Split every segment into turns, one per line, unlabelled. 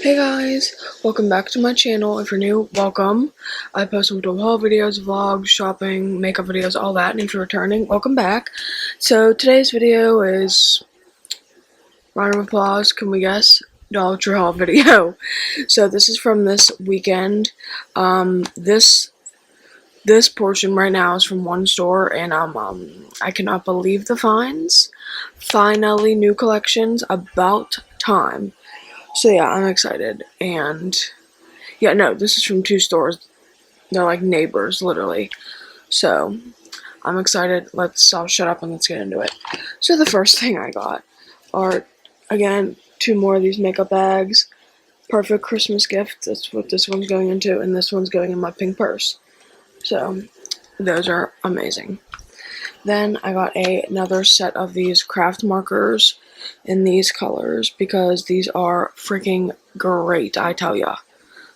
Hey guys, welcome back to my channel. If you're new, welcome. I post some haul videos, vlogs, shopping, makeup videos, all that, and if you're returning, welcome back. So today's video is, round of applause, can we guess? Dollar Tree haul video. So this is from this weekend. This portion right now is from one store, and I cannot believe the finds. Finally, new collections, about time. So yeah, I'm excited, and yeah, no, this is from two stores. They're like neighbors, literally. So I'm excited. I'll shut up and let's get into it. So the first thing I got are, again, two more of these makeup bags. Perfect Christmas gift. That's what this one's going into, and this one's going in my pink purse. So those are amazing. Then I got another set of these craft markers in these colors because these are freaking great, I tell ya.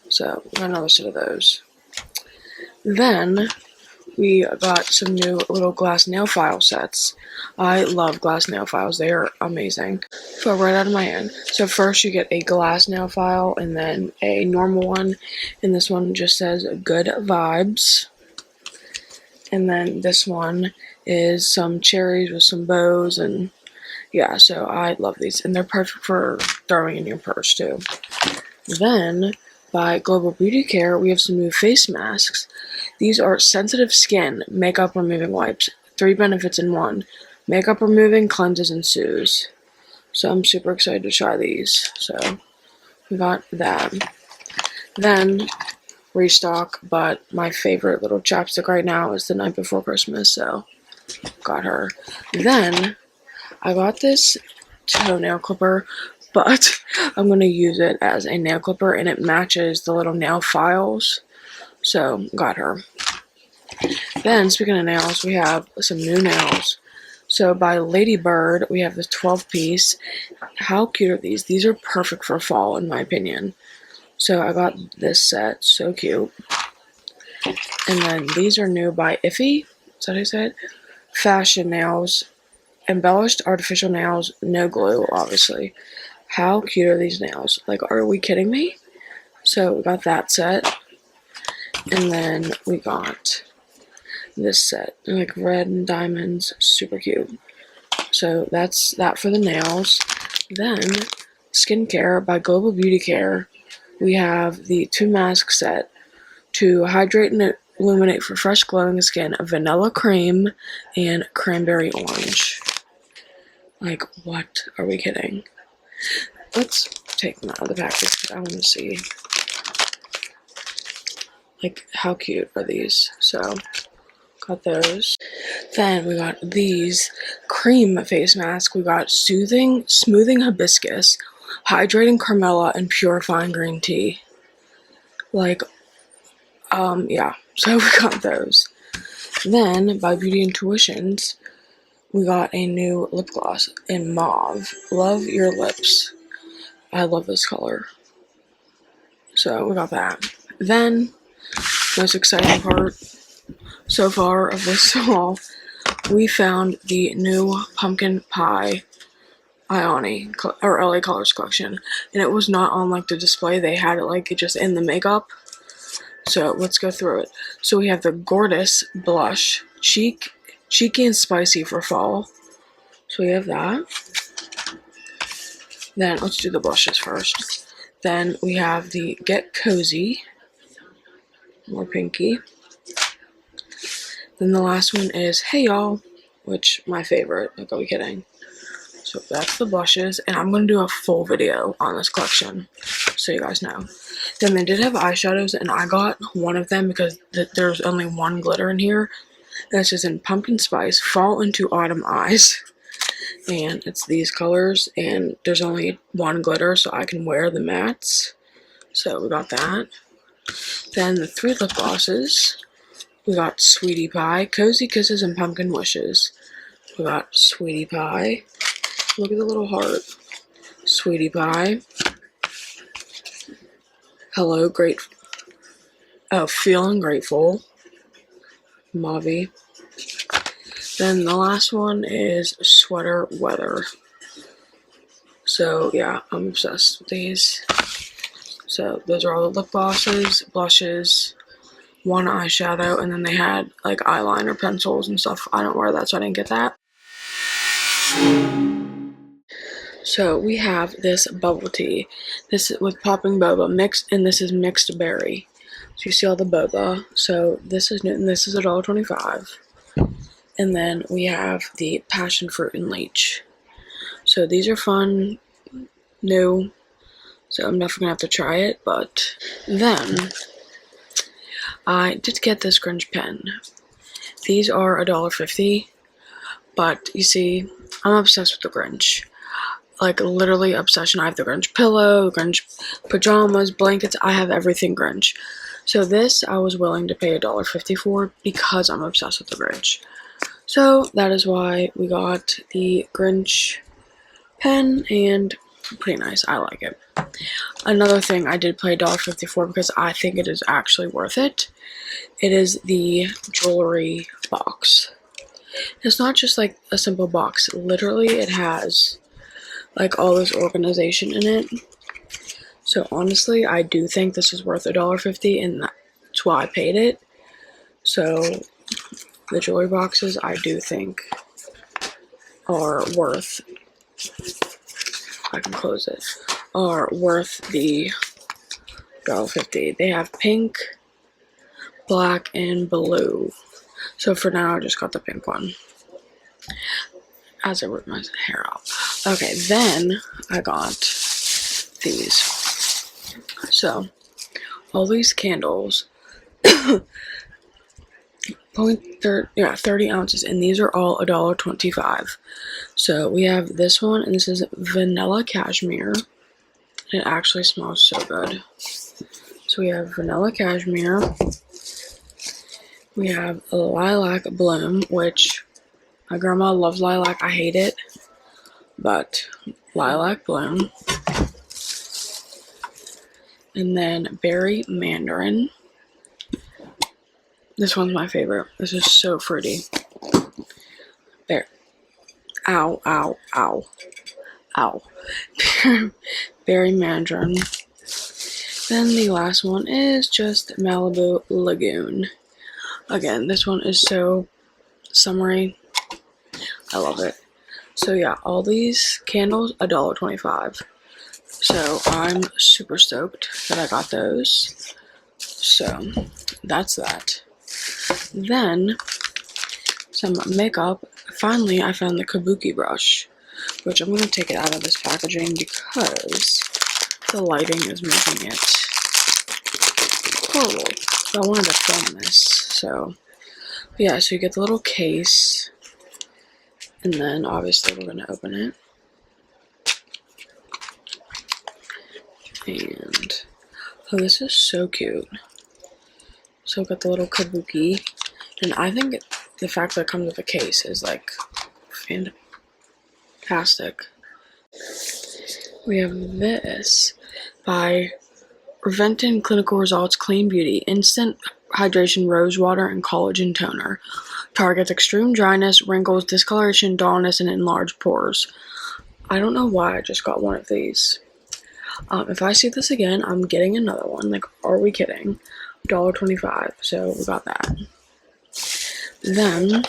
So, got another set of those. Then we got some new little glass nail file sets. I love glass nail files, they are amazing. Fell right out of my hand. So first you get a glass nail file and then a normal one, and this one just says good vibes. And then this one is some cherries with some bows, and yeah, so I love these, and they're perfect for throwing in your purse too. Then by Global Beauty Care, we have some new face masks. These are sensitive skin makeup removing wipes. 3 benefits in one. Makeup removing, cleanses, and soothes. So I'm super excited to try these. So we got that. Then restock, but my favorite little chapstick right now is the Night Before Christmas, so got her. Then I got this toenail clipper, but I'm going to use it as a nail clipper, and it matches the little nail files, so got her. Then, speaking of nails, we have some new nails. So by Lady Bird, we have this 12-piece. How cute are these? These are perfect for fall, in my opinion. So I got this set, so cute. And then these are new by Iffy, is that how you say it? Fashion nails, embellished artificial nails, no glue, obviously. How cute are these nails? Like, are we kidding me? So we got that set. And then we got this set, like red and diamonds, super cute. So that's that for the nails. Then skincare by Global Beauty Care. We have the 2 mask set to hydrate and illuminate for fresh glowing skin, vanilla cream and cranberry orange. Like, what? Are we kidding? Let's take them out of the package because I want to see. Like, how cute are these? So, got those. Then we got these cream face masks. We got smoothing hibiscus, hydrating carmela, and purifying green tea. Like, yeah, so we got those. Then, by Beauty Intuitions, we got a new lip gloss in mauve. Love Your Lips. I love this color. So, we got that. Then, most exciting part so far of this haul, we found the new pumpkin pie Ioni, or LA Colors collection, and it was not on like the display. They had it like just in the makeup. So let's go through it. So we have the Gorgeous blush, cheeky and spicy for fall. So we have that. Then let's do the blushes first. Then we have the Get Cozy, more pinky. Then the last one is Hey Y'all, which my favorite. Like, are we kidding? So that's the blushes, and I'm going to do a full video on this collection, so you guys know. Then they did have eyeshadows, and I got one of them because there's only one glitter in here. And it's just in Pumpkin Spice, Fall into Autumn Eyes. And it's these colors, and there's only one glitter, so I can wear the mattes. So we got that. Then the 3 lip glosses. We got Sweetie Pie, Cozy Kisses, and Pumpkin Wishes. We got Sweetie Pie. Look at the little heart. Sweetie Pie. Hello, Feeling Grateful. Mauve. Then the last one is Sweater Weather. So yeah, I'm obsessed with these. So those are all the lip glosses, blushes, one eyeshadow, and then they had like eyeliner pencils and stuff. I don't wear that, so I didn't get that. So we have this bubble tea. This is with popping boba mixed, and this is mixed berry. So you see all the boba. So this is new, and this is $1.25. And then we have the passion fruit and lychee. So these are fun, new. So I'm definitely gonna have to try it. But then I did get this Grinch pen. These are $1.50. But you see, I'm obsessed with the Grinch. Like, literally obsession. I have the Grinch pillow, Grinch pajamas, blankets. I have everything Grinch. So this I was willing to pay $1.50 for because I'm obsessed with the Grinch. So that is why we got the Grinch pen, and pretty nice. I like it. Another thing I did pay $1.50 for because I think it is actually worth it. It is the jewelry box. It's not just like a simple box. Literally, it has like all this organization in it. So honestly, I do think this is worth $1.50, and that's why I paid it. So the jewelry boxes, I do think, are worth, I can close it, are worth the $1.50. They have pink, black, and blue. So for now, I just got the pink one as I whip my hair out. Okay, then I got these. So all these candles, 30 ounces, and these are all $1.25. So we have this one, and this is vanilla cashmere. It actually smells so good. So we have vanilla cashmere. We have a lilac bloom, which my grandma loves lilac. I hate it, but lilac bloom. And then berry mandarin. This one's my favorite. This is so fruity. There. Ow, ow, ow. Ow. Berry mandarin. Then the last one is just Malibu Lagoon. Again, this one is so summery. I love it. So yeah, all these candles, $1.25. So I'm super stoked that I got those. So that's that. Then some makeup. Finally, I found the Kabuki brush, which I'm going to take it out of this packaging because the lighting is making it horrible. So I wanted to film this. So yeah, so you get the little case, and then obviously we're going to open it. And oh, this is so cute. So got the little kabuki, and I think the fact that it comes with a case is like fantastic. We have this by Reventon Clinical Results Clean Beauty Instant Hydration Rose Water and Collagen Toner. Targets extreme dryness, wrinkles, discoloration, dullness, and enlarged pores. I don't know why I just got one of these. If I see this again, I'm getting another one. Like, are we kidding? $1.25. So we got that. Then,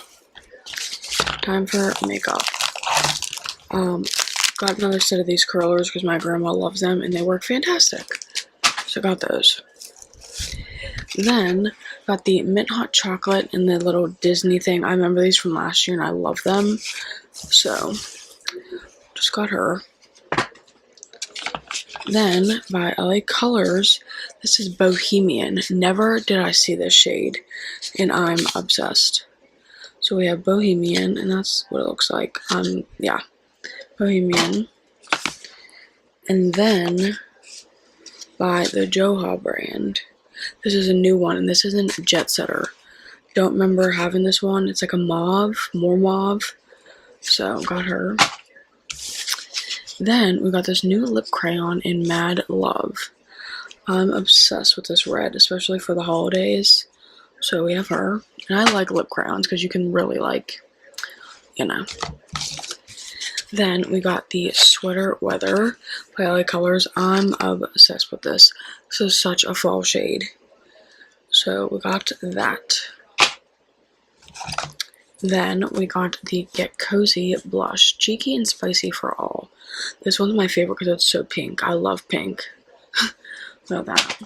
time for makeup. Got another set of these curlers because my grandma loves them and they work fantastic. So got those. Then got the mint hot chocolate and the little Disney thing. I remember these from last year and I love them. So just got her. Then by LA Colors, this is Bohemian. Never did I see this shade, and I'm obsessed. So we have Bohemian, and that's what it looks like. Yeah, Bohemian. And then by the Joha brand, this is a new one, and this isn't Jet Setter. Don't remember having this one. It's like a mauve, more mauve. So got her. Then we got this new lip crayon in Mad Love. I'm obsessed with this red, especially for the holidays. So we have her. And I like lip crayons because you can really, like, you know. Then we got the Sweater Weather by LA Colors. I'm obsessed with this. This is such a fall shade. So we got that. Then we got the Get Cozy Blush, cheeky and spicy for all. This one's my favorite because it's so pink. I love pink. Know that.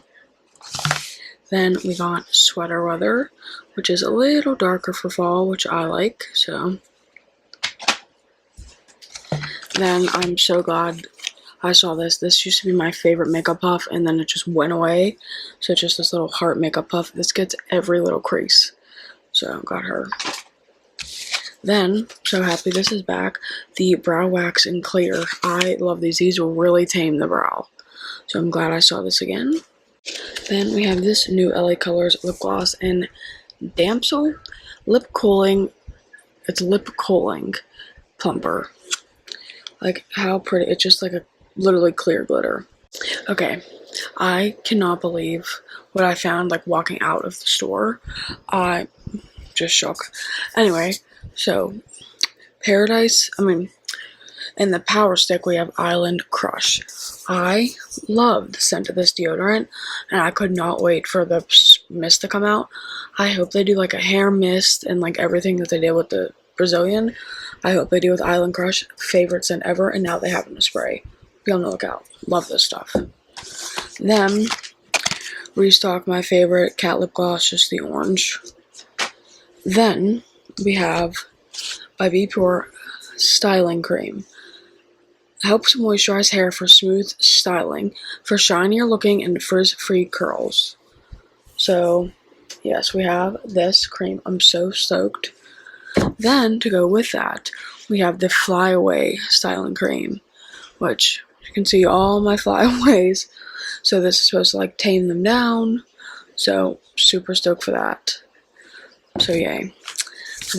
Then we got Sweater Weather, which is a little darker for fall, which I like. So then I'm so glad I saw this. This used to be my favorite makeup puff, and then it just went away. So it's just this little heart makeup puff. This gets every little crease. So got her. Then, so happy this is back, the Brow Wax in Clear. I love these. These will really tame the brow. So I'm glad I saw this again. Then we have this new LA Colors lip gloss in Damsel Lip Cooling. It's lip cooling plumper. Like, how pretty. It's just like a literally clear glitter. Okay, I cannot believe what I found, like, walking out of the store. I just shook. Anyway, so in the Power Stick we have Island Crush. I love the scent of this deodorant, and I could not wait for the mist to come out. I hope they do like a hair mist and like everything that they did with the Brazilian. I hope they do with Island Crush. Favorite scent ever, and now they have it in a spray. Be on the lookout. Love this stuff. Then restock my favorite cat lip gloss, just the orange. Then we have by Be Pure Styling Cream. Helps moisturize hair for smooth styling, for shinier looking and frizz-free curls. So, yes, we have this cream. I'm so stoked. Then, to go with that, we have the Flyaway Styling Cream, which you can see all my flyaways. So this is supposed to like tame them down. So, super stoked for that. So, yay.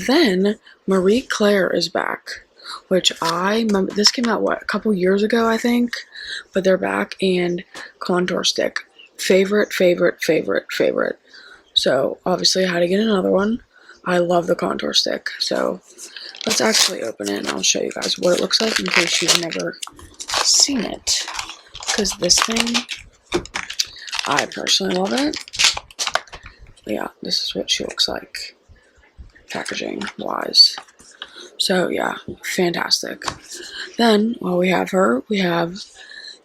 Then, Marie Claire is back, which I remember. This came out, a couple years ago, I think, but they're back. And Contour Stick. Favorite. So, obviously, I had to get another one. I love the Contour Stick. So, let's actually open it, and I'll show you guys what it looks like in case you've never seen it. Because this thing, I personally love it. Yeah, this is what she looks like, packaging wise. So yeah, fantastic. Then while we have her, we have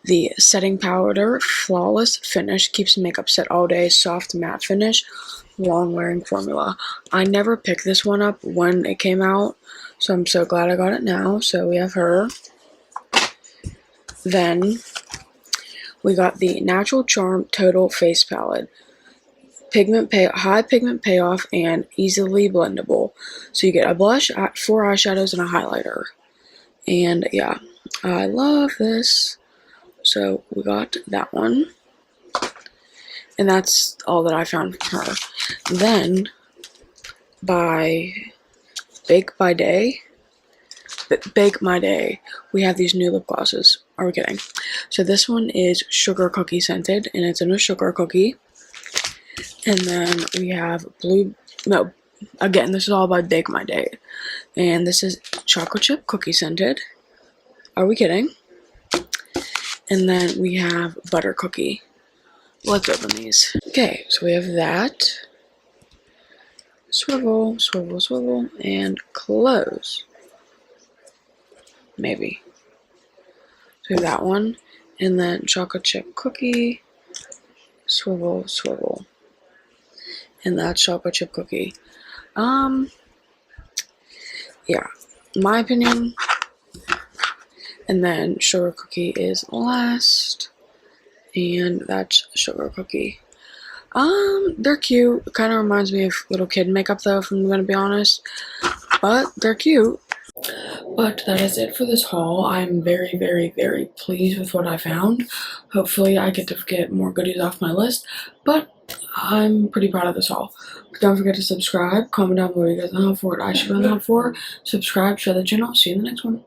the setting powder, flawless finish, keeps makeup set all day, soft matte finish, long wearing formula. I never picked this one up when it came out, so I'm so glad I got it now. So we have her. Then we got the Natural Charm Total Face Palette. High pigment payoff and easily blendable. So you get a blush, 4 eyeshadows, and a highlighter. And yeah, I love this. So we got that one. And that's all that I found from her. Then by Bake My Day, we have these new lip glosses. Are we kidding? So this one is Sugar Cookie scented, and it's in a sugar cookie. And then we have again, this is all by Bake My Day. And this is chocolate chip cookie scented. Are we kidding? And then we have butter cookie. Let's open these. Okay, so we have that. Swivel, and close. Maybe. So we have that one. And then chocolate chip cookie. Swivel. And that's chocolate chip cookie. Yeah, my opinion. And then sugar cookie is last. And that's sugar cookie. They're cute. Kind of reminds me of little kid makeup though, if I'm gonna be honest. But they're cute. But that is it for this haul. I'm very pleased with what I found. Hopefully I get to get more goodies off my list. But I'm pretty proud of this haul. Don't forget to subscribe, comment down below what you guys know for, what I should be on for. Subscribe, share the channel. See you in the next one.